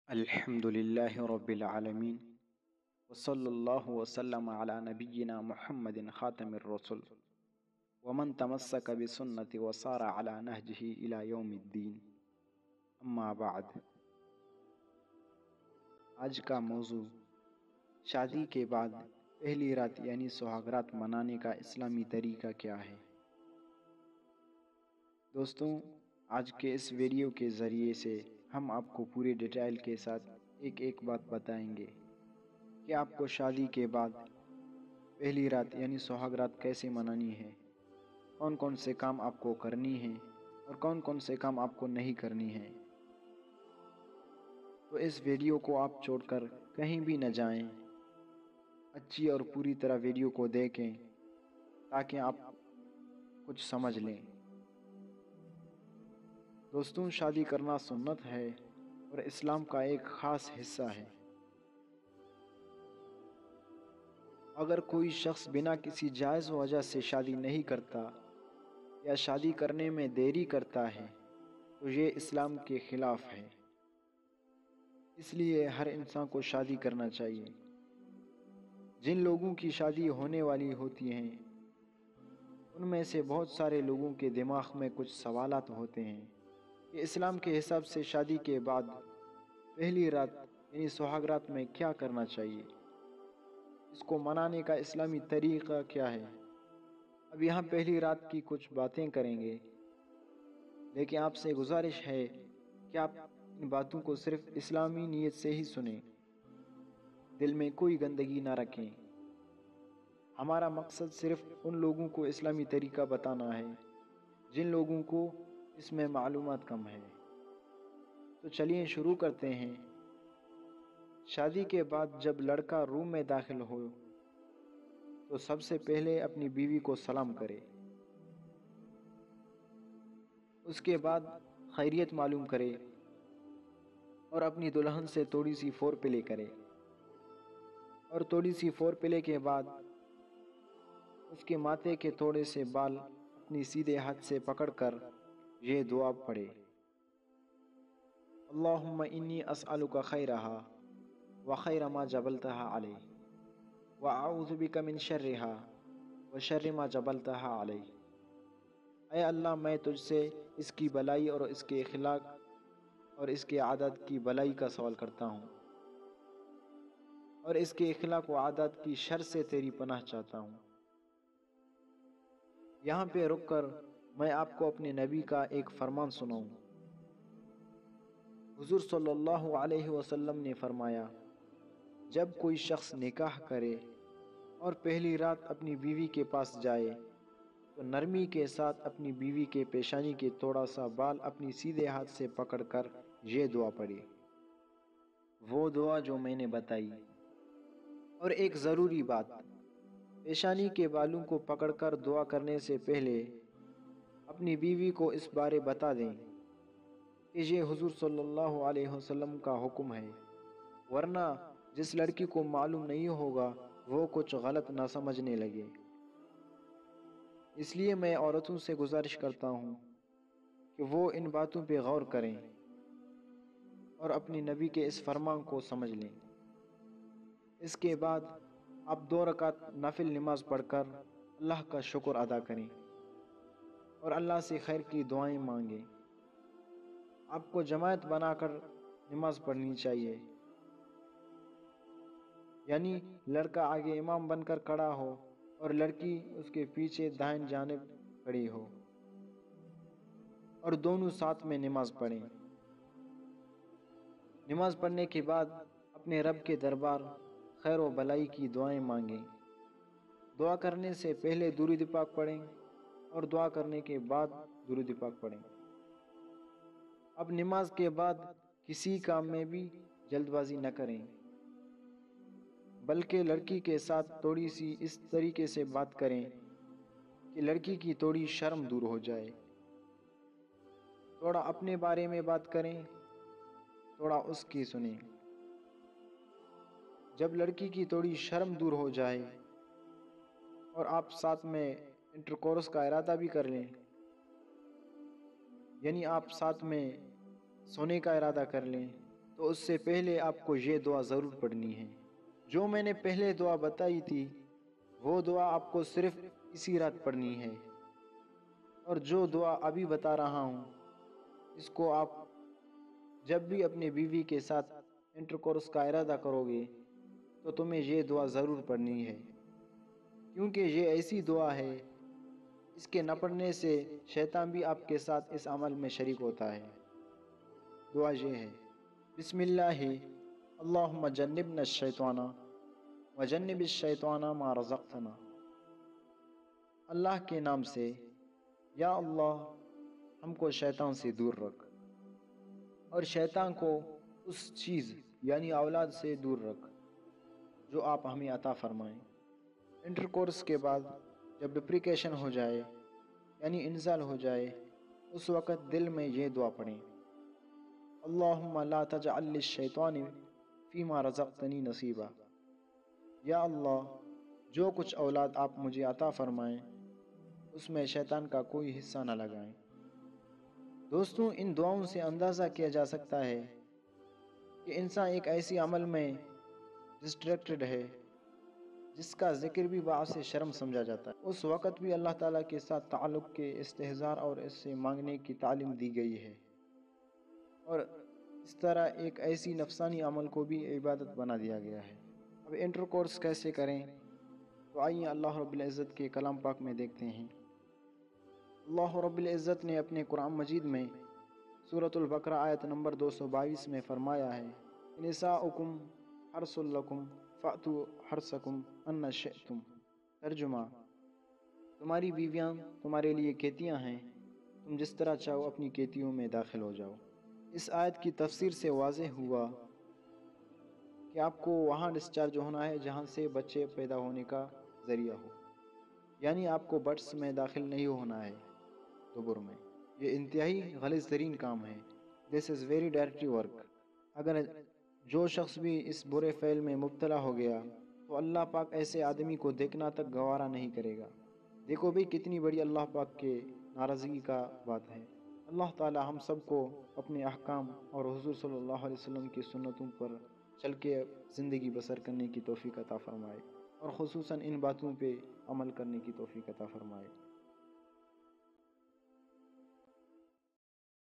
الحمد لله رب العالمين وصلى الله وسلم على نبينا محمد خاتم الرسل ومن تمسك بسنة وصار على نهجه إلى يوم الدين اما بعد۔ آج کا موضوع شادی کے بعد پہلی رات یعنی سہاگ رات منانے کا اسلامی طریقہ کیا ہے۔ دوستوں، آج کے اس ویڈیو کے ذریعے سے ہم آپ کو پورے ڈیٹیل کے ساتھ ایک ایک بات بتائیں گے کہ آپ کو شادی کے بعد پہلی رات یعنی سہاگ رات کیسے منانی ہے، کون کون سے کام آپ کو کرنی ہیں اور کون کون سے کام آپ کو نہیں کرنی ہیں۔ تو اس ویڈیو کو آپ چھوڑ کر کہیں بھی نہ جائیں، اچھی اور پوری طرح ویڈیو کو دیکھیں تاکہ آپ کچھ سمجھ لیں۔ دوستوں، شادی کرنا سنت ہے اور اسلام کا ایک خاص حصہ ہے۔ اگر کوئی شخص بنا کسی جائز وجہ سے شادی نہیں کرتا یا شادی کرنے میں دیری کرتا ہے تو یہ اسلام کے خلاف ہے۔ اس لیے ہر انسان کو شادی کرنا چاہیے۔ جن لوگوں کی شادی ہونے والی ہوتی ہیں ان میں سے بہت سارے لوگوں کے دماغ میں کچھ سوالات ہوتے ہیں کہ اسلام کے حساب سے شادی کے بعد پہلی رات یعنی سہاگ رات میں کیا کرنا چاہیے، اس کو منانے کا اسلامی طریقہ کیا ہے۔ اب یہاں پہلی رات کی کچھ باتیں کریں گے، لیکن آپ سے گزارش ہے کہ آپ ان باتوں کو صرف اسلامی نیت سے ہی سنیں، دل میں کوئی گندگی نہ رکھیں۔ ہمارا مقصد صرف ان لوگوں کو اسلامی طریقہ بتانا ہے جن لوگوں کو اس میں معلومات کم ہے۔ تو چلیے شروع کرتے ہیں۔ شادی کے بعد جب لڑکا روم میں داخل ہو تو سب سے پہلے اپنی بیوی کو سلام کرے، اس کے بعد خیریت معلوم کرے اور اپنی دلہن سے تھوڑی سی فور پلے کرے، اور تھوڑی سی فور پلے کے بعد اس کے ماتھے کے تھوڑے سے بال اپنی سیدھے ہاتھ سے پکڑ کر یہ دعا پڑھے: اللہم انی اسألک خیرہا وخیر ما جبلتہا علیہ واعوذ بک من شرہا وشر ما جبلتہا علیہ۔ اے اللہ، میں تجھ سے اس کی بلائی اور اس کے اخلاق اور اس کے عادات کی بلائی کا سوال کرتا ہوں، اور اس کے اخلاق و عادات کی شر سے تیری پناہ چاہتا ہوں۔ یہاں پہ رک کر میں آپ کو اپنے نبی کا ایک فرمان سناؤں۔ حضور صلی اللہ علیہ وسلم نے فرمایا، جب کوئی شخص نکاح کرے اور پہلی رات اپنی بیوی کے پاس جائے تو نرمی کے ساتھ اپنی بیوی کے پیشانی کے تھوڑا سا بال اپنی سیدھے ہاتھ سے پکڑ کر یہ دعا پڑھے، وہ دعا جو میں نے بتائی۔ اور ایک ضروری بات، پیشانی کے بالوں کو پکڑ کر دعا کرنے سے پہلے اپنی بیوی کو اس بارے بتا دیں کہ یہ حضور صلی اللہ علیہ وسلم کا حکم ہے، ورنہ جس لڑکی کو معلوم نہیں ہوگا وہ کچھ غلط نہ سمجھنے لگے۔ اس لیے میں عورتوں سے گزارش کرتا ہوں کہ وہ ان باتوں پہ غور کریں اور اپنی نبی کے اس فرمان کو سمجھ لیں۔ اس کے بعد آپ 2 رکعت نفل نماز پڑھ کر اللہ کا شکر ادا کریں اور اللہ سے خیر کی دعائیں مانگیں۔ آپ کو جماعت بنا کر نماز پڑھنی چاہیے، یعنی لڑکا آگے امام بن کر کھڑا ہو اور لڑکی اس کے پیچھے دائیں جانب کھڑی ہو، اور دونوں ساتھ میں نماز پڑھیں۔ نماز پڑھنے کے بعد اپنے رب کے دربار خیر و بلائی کی دعائیں مانگیں۔ دعا کرنے سے پہلے درود پاک پڑھیں اور دعا کرنے کے بعد درود پاک پڑھیں۔ اب نماز کے بعد کسی کام میں بھی جلد بازی نہ کریں، بلکہ لڑکی کے ساتھ تھوڑی سی اس طریقے سے بات کریں کہ لڑکی کی تھوڑی شرم دور ہو جائے۔ تھوڑا اپنے بارے میں بات کریں، تھوڑا اس کی سنیں۔ جب لڑکی کی تھوڑی شرم دور ہو جائے اور آپ ساتھ میں انٹرکورس کا ارادہ بھی کر لیں، یعنی آپ ساتھ میں سونے کا ارادہ کر لیں، تو اس سے پہلے آپ کو یہ دعا ضرور پڑھنی ہے۔ جو میں نے پہلے دعا بتائی تھی وہ دعا آپ کو صرف اسی رات پڑھنی ہے، اور جو دعا ابھی بتا رہا ہوں اس کو آپ جب بھی اپنے بیوی کے ساتھ انٹرکورس کا ارادہ کرو گے تو تمہیں یہ دعا ضرور پڑھنی ہے، کیونکہ یہ ایسی دعا ہے اس کے نہ پڑھنے سے شیطان بھی آپ کے ساتھ اس عمل میں شریک ہوتا ہے۔ دعا یہ ہے: بسم اللہ اللہم جنبنا الشیطان وجنب الشیطان ما رزقتنا۔ اللہ کے نام سے، یا اللہ ہم کو شیطان سے دور رکھ، اور شیطان کو اس چیز یعنی اولاد سے دور رکھ جو آپ ہمیں عطا فرمائیں۔ انٹرکورس کے بعد جب ڈپریکیشن ہو جائے یعنی انزال ہو جائے اس وقت دل میں یہ دعا پڑھیں: اللہم لا تجعل للشیطان فیما رزقتنی نصیبا۔ یا اللہ جو کچھ اولاد آپ مجھے عطا فرمائیں اس میں شیطان کا کوئی حصہ نہ لگائیں۔ دوستوں، ان دعاؤں سے اندازہ کیا جا سکتا ہے کہ انسان ایک ایسی عمل میں ڈسٹریکٹڈ ہے جس کا ذکر بھی باعث شرم سمجھا جاتا ہے۔ اس وقت بھی اللہ تعالیٰ کے ساتھ تعلق کے استحضار اور اس سے مانگنے کی تعلیم دی گئی ہے، اور اس طرح ایک ایسی نفسانی عمل کو بھی عبادت بنا دیا گیا ہے۔ اب انٹرکورس کیسے کریں تو آئیے اللہ رب العزت کے کلام پاک میں دیکھتے ہیں۔ اللہ رب العزت نے اپنے قرآن مجید میں سورۃ البقرہ آیت نمبر 222 میں فرمایا ہے: نساؤکم حرث لکم فأتوا حرثکم ان شئتم۔ ترجمہ: تمہاری بیویاں تمہارے لیے کھیتیاں ہیں، تم جس طرح چاہو اپنی کھیتیوں میں داخل ہو جاؤ۔ اس آیت کی تفسیر سے واضح ہوا کہ آپ کو وہاں ڈسچارج ہونا ہے جہاں سے بچے پیدا ہونے کا ذریعہ ہو، یعنی آپ کو بٹس میں داخل نہیں ہونا ہے، دبر میں۔ یہ انتہائی غلیظ ترین کام ہے۔ دس از ویری ڈائریکٹی ورک۔ اگر جو شخص بھی اس برے فعل میں مبتلا ہو گیا تو اللہ پاک ایسے آدمی کو دیکھنا تک گوارا نہیں کرے گا۔ دیکھو بھی کتنی بڑی اللہ پاک کے ناراضگی کا بات ہے۔ اللہ تعالی ہم سب کو اپنے احکام اور حضور صلی اللہ علیہ وسلم کی سنتوں پر چل کے زندگی بسر کرنے کی توفیق عطا فرمائے، اور خصوصاً ان باتوں پہ عمل کرنے کی توفیق عطا فرمائے۔